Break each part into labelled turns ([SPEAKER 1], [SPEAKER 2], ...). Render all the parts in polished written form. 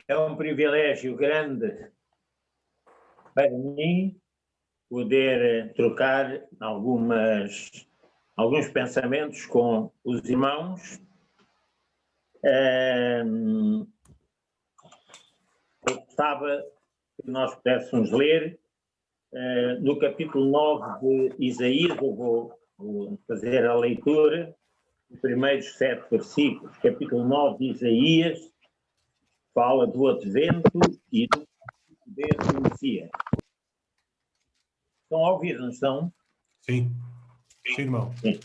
[SPEAKER 1] É um privilégio grande para mim poder trocar alguns pensamentos com os irmãos. Eu gostava que nós pudéssemos ler no capítulo 9 de Isaías. Eu vou fazer a leitura dos primeiros 7 versículos. Capítulo 9 de Isaías fala do advento e do poder do Messias. Estão a ouvir, não estão?
[SPEAKER 2] Sim, sim, irmão.
[SPEAKER 1] Sim.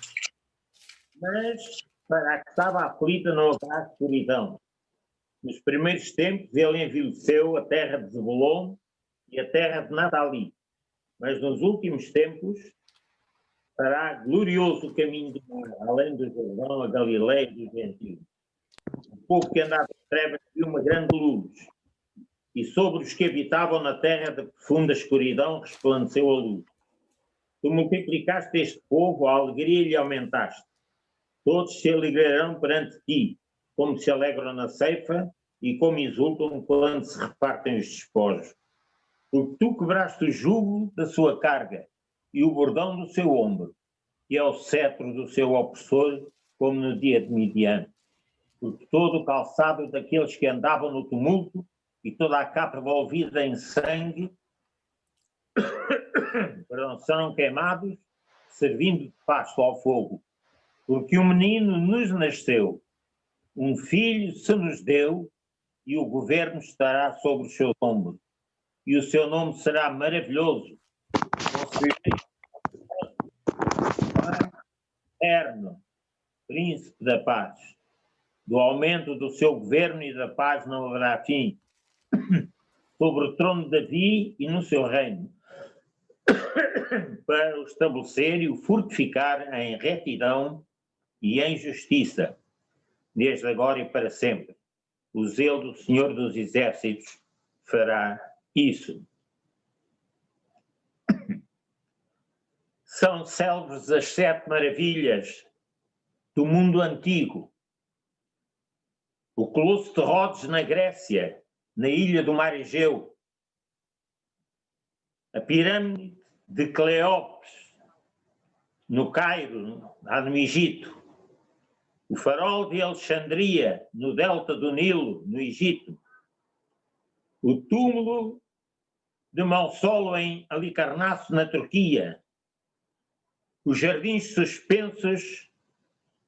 [SPEAKER 1] Mas para a que estava aflita não haverá escuridão. Nos primeiros tempos ele envileceu a terra de Zebulon e a terra de Naftali. Mas nos últimos tempos fará glorioso o caminho do mar, além do Jordão, a Galileia e dos gentios. O povo que andava em trevas viu uma grande luz, e sobre os que habitavam na terra de profunda escuridão resplandeceu a luz. Tu multiplicaste este povo, a alegria lhe aumentaste. Todos se alegrarão perante ti, como se alegram na ceifa e como exultam quando se repartem os despojos. Porque tu quebraste o jugo da sua carga e o bordão do seu ombro, e é o cetro do seu opressor, como no dia de Midian. Porque todo o calçado daqueles que andavam no tumulto e toda a capa envolvida em sangue serão queimados, servindo de pasto ao fogo. Porque um menino nos nasceu, um filho se nos deu, e o governo estará sobre os seus ombros. E o seu nome será maravilhoso, eterno, príncipe da paz. Do aumento do seu governo e da paz não haverá fim. Sobre o trono de Davi e no seu reino, para o estabelecer e o fortificar em retidão e em justiça, desde agora e para sempre. O zelo do Senhor dos Exércitos fará isso. São célebres as 7 maravilhas do mundo antigo. O Colosso de Rhodes na Grécia, na ilha do Mar Egeu. A pirâmide de Cleópatra, no Cairo, lá no Egito. O farol de Alexandria, no delta do Nilo, no Egito. O túmulo de Maussolo em Halicarnasso, na Turquia. Os jardins suspensos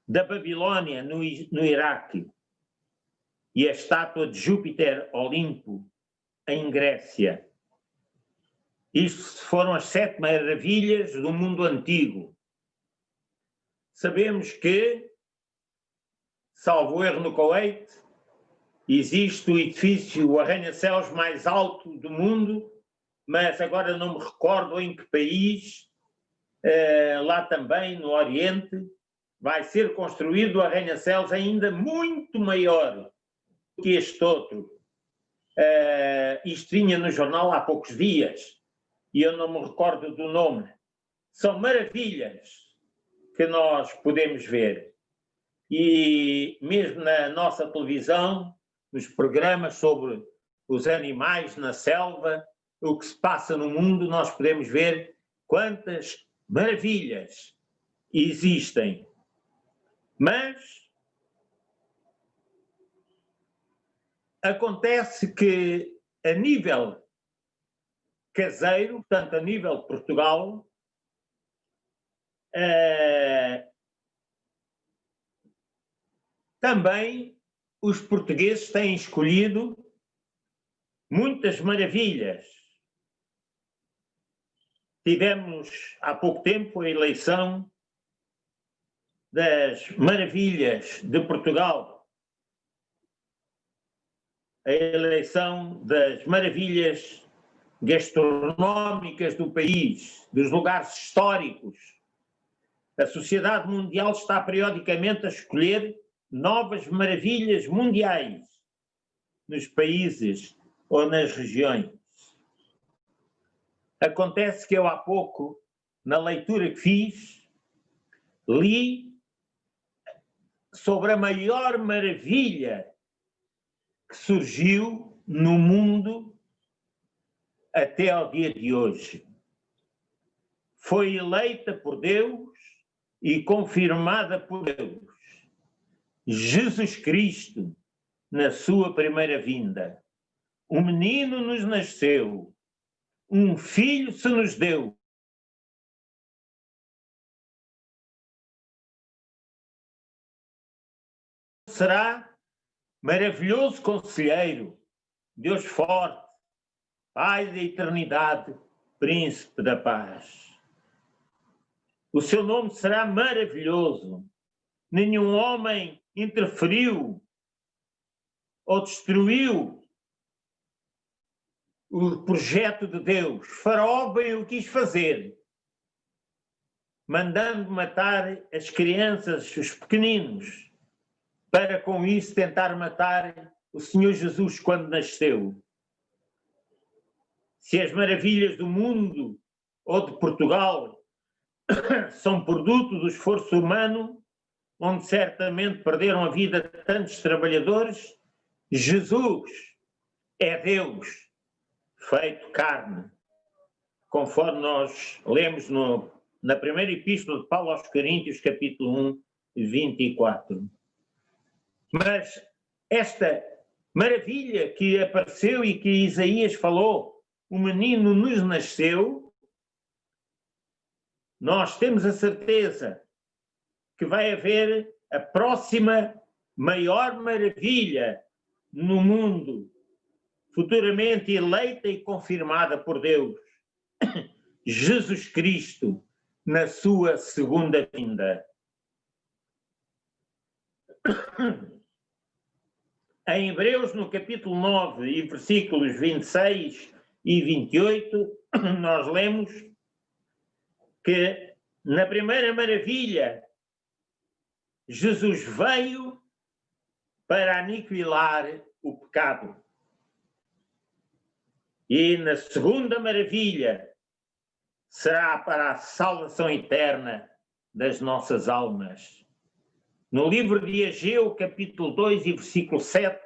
[SPEAKER 1] da Babilónia, no Iraque. E a estátua de Júpiter Olimpo, em Grécia. Isto foram as 7 maravilhas do mundo antigo. Sabemos que, salvo erro no Kuwait, existe o edifício, o arranha-céus mais alto do mundo, mas agora não me recordo em que país, lá também no Oriente, vai ser construído o arranha-céus ainda muito maior que este outro. Isto vinha no jornal há poucos dias e eu não me recordo do nome. São maravilhas que nós podemos ver. E mesmo na nossa televisão, nos programas sobre os animais na selva, o que se passa no mundo, nós podemos ver quantas maravilhas existem. Mas acontece que, a nível caseiro, portanto, a nível de Portugal, também os portugueses têm escolhido muitas maravilhas. Tivemos há pouco tempo a eleição das maravilhas de Portugal, a eleição das maravilhas gastronómicas do país, dos lugares históricos. A sociedade mundial está periodicamente a escolher novas maravilhas mundiais nos países ou nas regiões. Acontece que eu há pouco, na leitura que fiz, li sobre a maior maravilha que surgiu no mundo até ao dia de hoje. Foi eleita por Deus e confirmada por Deus. Jesus Cristo, na sua primeira vinda. Um menino nos nasceu, um filho se nos deu. Será maravilhoso conselheiro, Deus forte, Pai da eternidade, Príncipe da paz. O seu nome será maravilhoso. Nenhum homem interferiu ou destruiu o projeto de Deus. Faraó bem o quis fazer, mandando matar as crianças, os pequeninos, para com isso tentar matar o Senhor Jesus quando nasceu. Se as maravilhas do mundo ou de Portugal são produto do esforço humano, onde certamente perderam a vida tantos trabalhadores, Jesus é Deus feito carne, conforme nós lemos na primeira epístola de Paulo aos Coríntios, capítulo 1, 24. Mas esta maravilha que apareceu e que Isaías falou, o menino nos nasceu, nós temos a certeza que vai haver a próxima maior maravilha no mundo, futuramente eleita e confirmada por Deus. Jesus Cristo, na sua segunda vinda. Em Hebreus, no capítulo 9 e versículos 26 e 28, nós lemos que na primeira maravilha Jesus veio para aniquilar o pecado. E na segunda maravilha será para a salvação eterna das nossas almas. No livro de Ageu, capítulo 2 e versículo 7,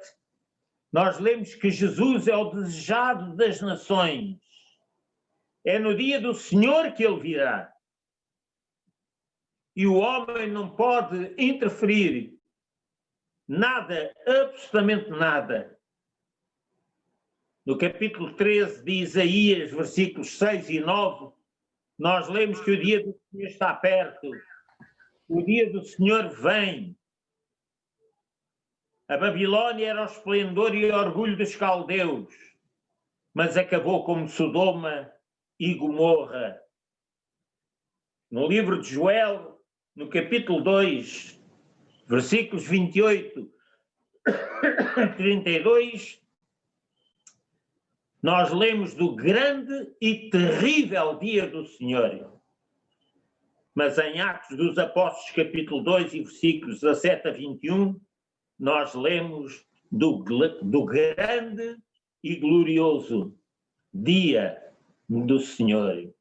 [SPEAKER 1] nós lemos que Jesus é o desejado das nações. É no dia do Senhor que ele virá. E o homem não pode interferir nada, absolutamente nada. No capítulo 13 de Isaías, versículos 6 e 9, nós lemos que o dia do Senhor está perto. O dia do Senhor vem. A Babilônia era o esplendor e o orgulho dos caldeus, mas acabou como Sodoma e Gomorra. No livro de Joel, no capítulo 2, versículos 28 e 32, nós lemos do grande e terrível dia do Senhor. Mas em Atos dos Apóstolos, capítulo 2 e versículos 17 a 21, nós lemos do grande e glorioso dia do Senhor.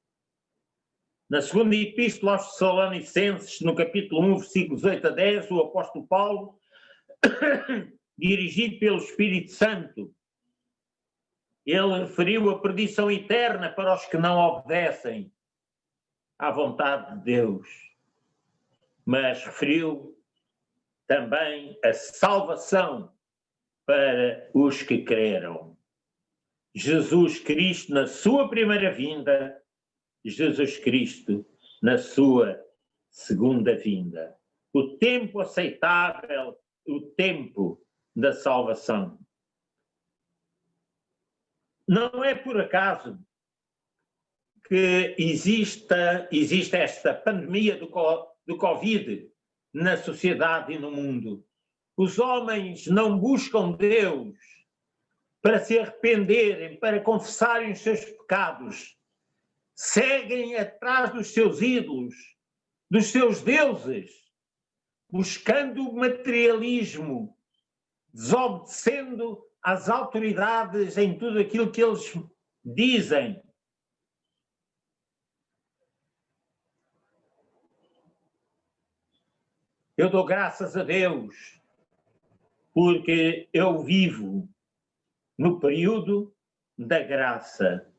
[SPEAKER 1] Na segunda epístola aos Tessalonicenses, no capítulo 1, versículos 8 a 10, o apóstolo Paulo, dirigido pelo Espírito Santo, ele referiu a perdição eterna para os que não obedecem à vontade de Deus, mas referiu também a salvação para os que creram. Jesus Cristo na sua primeira vinda, Jesus Cristo na sua segunda vinda. O tempo aceitável, o tempo da salvação. Não é por acaso que existe esta pandemia do Covid na sociedade e no mundo. Os homens não buscam Deus para se arrependerem, para confessarem os seus pecados. Seguem atrás dos seus ídolos, dos seus deuses, buscando o materialismo, desobedecendo às autoridades em tudo aquilo que eles dizem. Eu dou graças a Deus porque eu vivo no período da graça.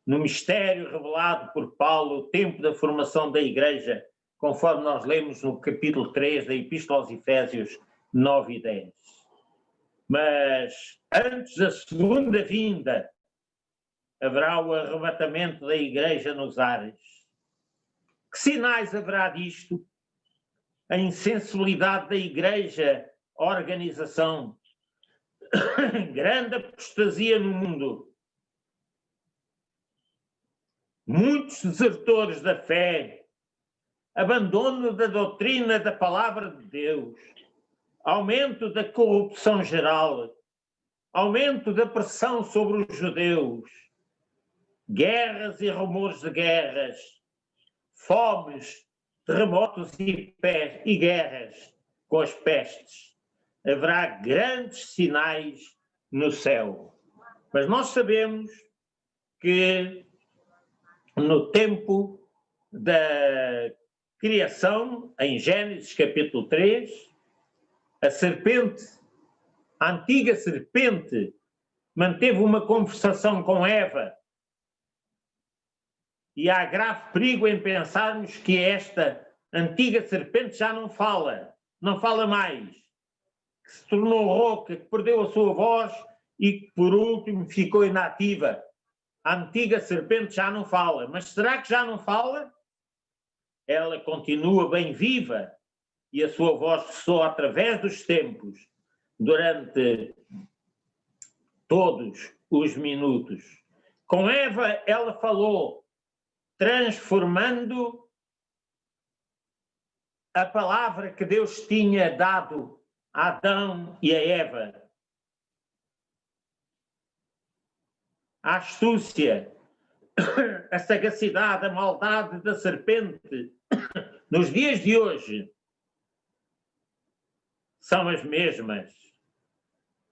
[SPEAKER 1] No mistério revelado por Paulo, o tempo da formação da Igreja, conforme nós lemos no capítulo 3 da Epístola aos Efésios 9 e 10. Mas antes da segunda vinda, haverá o arrebatamento da Igreja nos ares. Que sinais haverá disto? A insensibilidade da Igreja, a organização, grande apostasia no mundo, muitos desertores da fé, abandono da doutrina da palavra de Deus, aumento da corrupção geral, aumento da pressão sobre os judeus, guerras e rumores de guerras, fomes, terremotos e guerras com as pestes. Haverá grandes sinais no céu. Mas nós sabemos que no tempo da criação, em Gênesis capítulo 3, a serpente, a antiga serpente, manteve uma conversação com Eva. E há grave perigo em pensarmos que esta antiga serpente já não fala mais, que se tornou rouca, que perdeu a sua voz e que, por último, ficou inativa. A antiga serpente já não fala. Mas será que já não fala? Ela continua bem viva e a sua voz ressoa através dos tempos, durante todos os minutos. Com Eva, ela falou, transformando a palavra que Deus tinha dado a Adão e a Eva. A astúcia, a sagacidade, a maldade da serpente, nos dias de hoje, são as mesmas,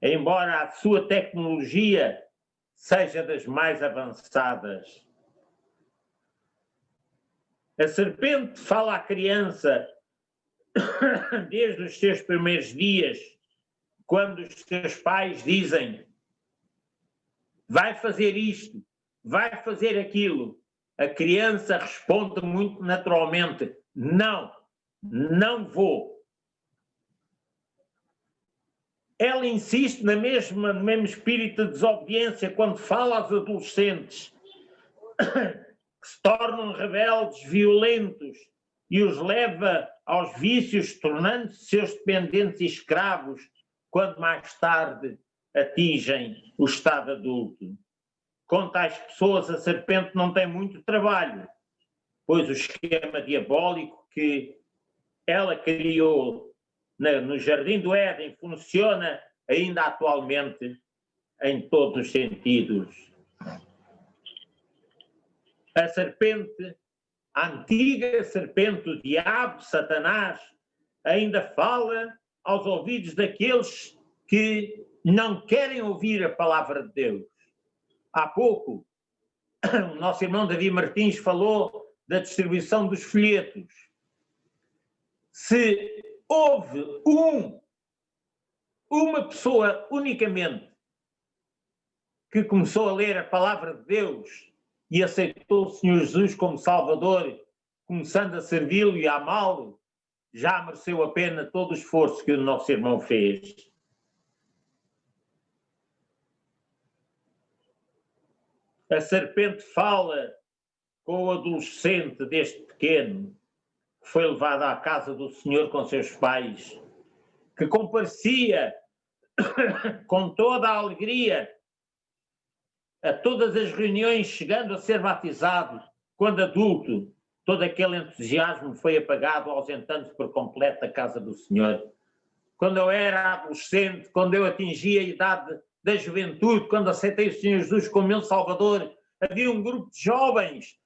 [SPEAKER 1] embora a sua tecnologia seja das mais avançadas. A serpente fala à criança desde os seus primeiros dias, quando os seus pais dizem: vai fazer isto, vai fazer aquilo. A criança responde muito naturalmente: não, não vou. Ela insiste no mesmo espírito de desobediência quando fala aos adolescentes, que se tornam rebeldes, violentos, e os leva aos vícios, tornando-se seus dependentes e escravos, quando mais tarde atingem o estado adulto. Com tais pessoas, a serpente não tem muito trabalho, pois o esquema diabólico que ela criou no Jardim do Éden funciona ainda atualmente em todos os sentidos. A serpente, a antiga serpente, o diabo, Satanás, ainda fala aos ouvidos daqueles que não querem ouvir a palavra de Deus. Há pouco, o nosso irmão Davi Martins falou da distribuição dos folhetos. Se houve uma pessoa unicamente que começou a ler a palavra de Deus e aceitou o Senhor Jesus como Salvador, começando a servi-lo e a amá-lo, já mereceu a pena todo o esforço que o nosso irmão fez. A serpente fala com o adolescente deste pequeno, que foi levado à casa do Senhor com seus pais, que comparecia com toda a alegria a todas as reuniões, chegando a ser batizado. Quando adulto, todo aquele entusiasmo foi apagado, ausentando-se por completo da casa do Senhor. Quando eu era adolescente, quando eu atingi a idade da juventude, quando aceitei o Senhor Jesus como meu Salvador, havia um grupo de jovens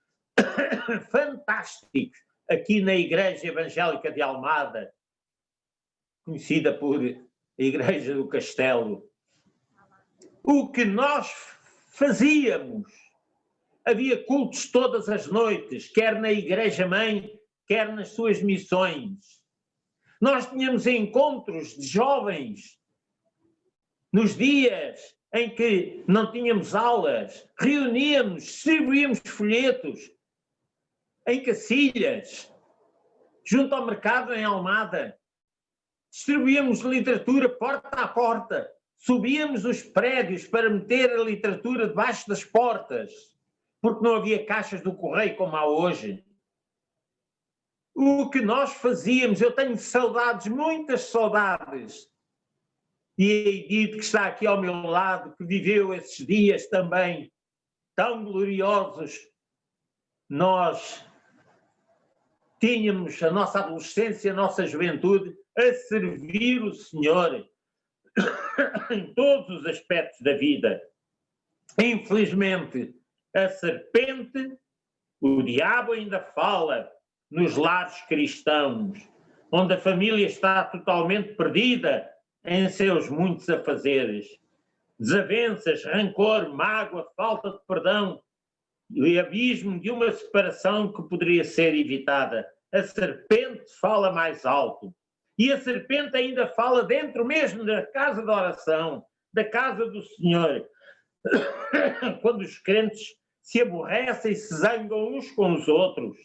[SPEAKER 1] fantásticos aqui na Igreja Evangélica de Almada, conhecida por a Igreja do Castelo. O que nós fazíamos? Havia cultos todas as noites, quer na Igreja-mãe, quer nas suas missões. Nós tínhamos encontros de jovens nos dias em que não tínhamos aulas, reuníamos, distribuíamos folhetos em Cacilhas, junto ao mercado em Almada, distribuíamos literatura porta a porta, subíamos os prédios para meter a literatura debaixo das portas, porque não havia caixas do correio como há hoje. O que nós fazíamos, eu tenho saudades, muitas saudades, e a Edith, que está aqui ao meu lado, que viveu esses dias também tão gloriosos, nós tínhamos a nossa adolescência, a nossa juventude a servir o Senhor em todos os aspectos da vida. Infelizmente, a serpente, o diabo ainda fala nos lares cristãos, onde a família está totalmente perdida em seus muitos afazeres. Desavenças, rancor, mágoa, falta de perdão e abismo de uma separação que poderia ser evitada. A serpente fala mais alto. E a serpente ainda fala dentro mesmo da casa de oração, da casa do Senhor. Quando os crentes se aborrecem e se zangam uns com os outros.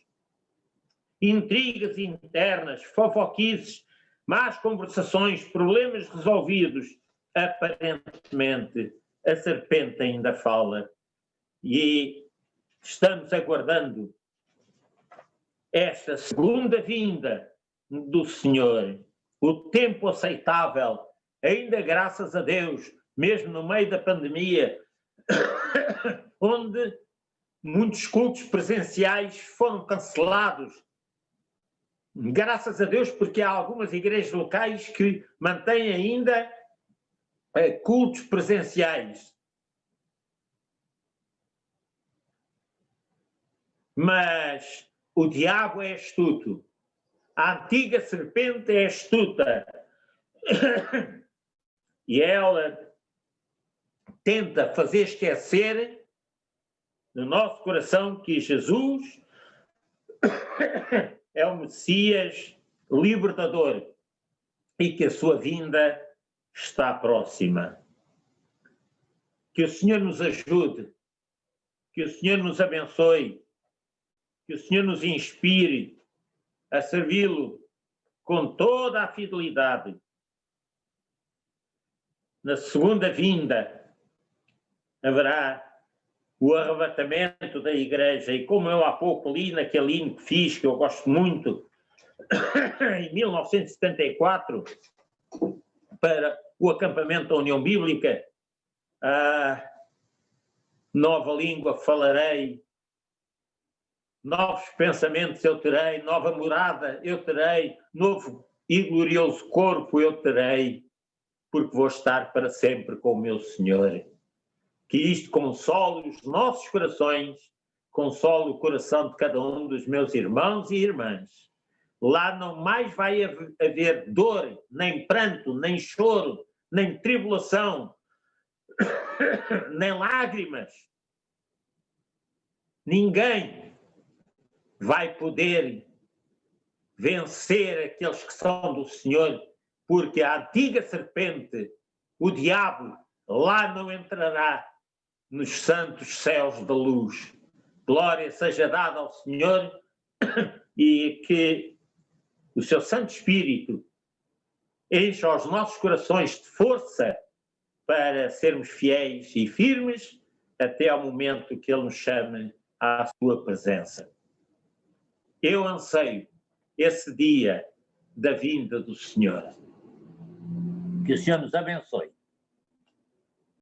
[SPEAKER 1] Intrigas internas, fofoquices, más conversações, problemas resolvidos. Aparentemente, a serpente ainda fala. E estamos aguardando esta segunda vinda do Senhor, o tempo aceitável, ainda graças a Deus, mesmo no meio da pandemia, onde muitos cultos presenciais foram cancelados. Graças a Deus, porque há algumas igrejas locais que mantêm ainda cultos presenciais. Mas o diabo é astuto. A antiga serpente é astuta. E ela tenta fazer esquecer no nosso coração que Jesus é o Messias libertador e que a sua vinda está próxima. Que o Senhor nos ajude, que o Senhor nos abençoe, que o Senhor nos inspire a servi-lo com toda a fidelidade. Na segunda vinda haverá o arrebatamento da igreja, e como eu há pouco li naquele hino que fiz, que eu gosto muito, em 1974, para o acampamento da União Bíblica, a nova língua falarei, novos pensamentos eu terei, nova morada eu terei, novo e glorioso corpo eu terei, porque vou estar para sempre com o meu Senhor. Que isto console os nossos corações, console o coração de cada um dos meus irmãos e irmãs. Lá não mais vai haver dor, nem pranto, nem choro, nem tribulação, nem lágrimas. Ninguém vai poder vencer aqueles que são do Senhor, porque a antiga serpente, o diabo, lá não entrará nos santos céus da luz. Glória seja dada ao Senhor e que o seu Santo Espírito encha os nossos corações de força para sermos fiéis e firmes até ao momento que Ele nos chame à sua presença. Eu anseio esse dia da vinda do Senhor. Que o Senhor nos abençoe.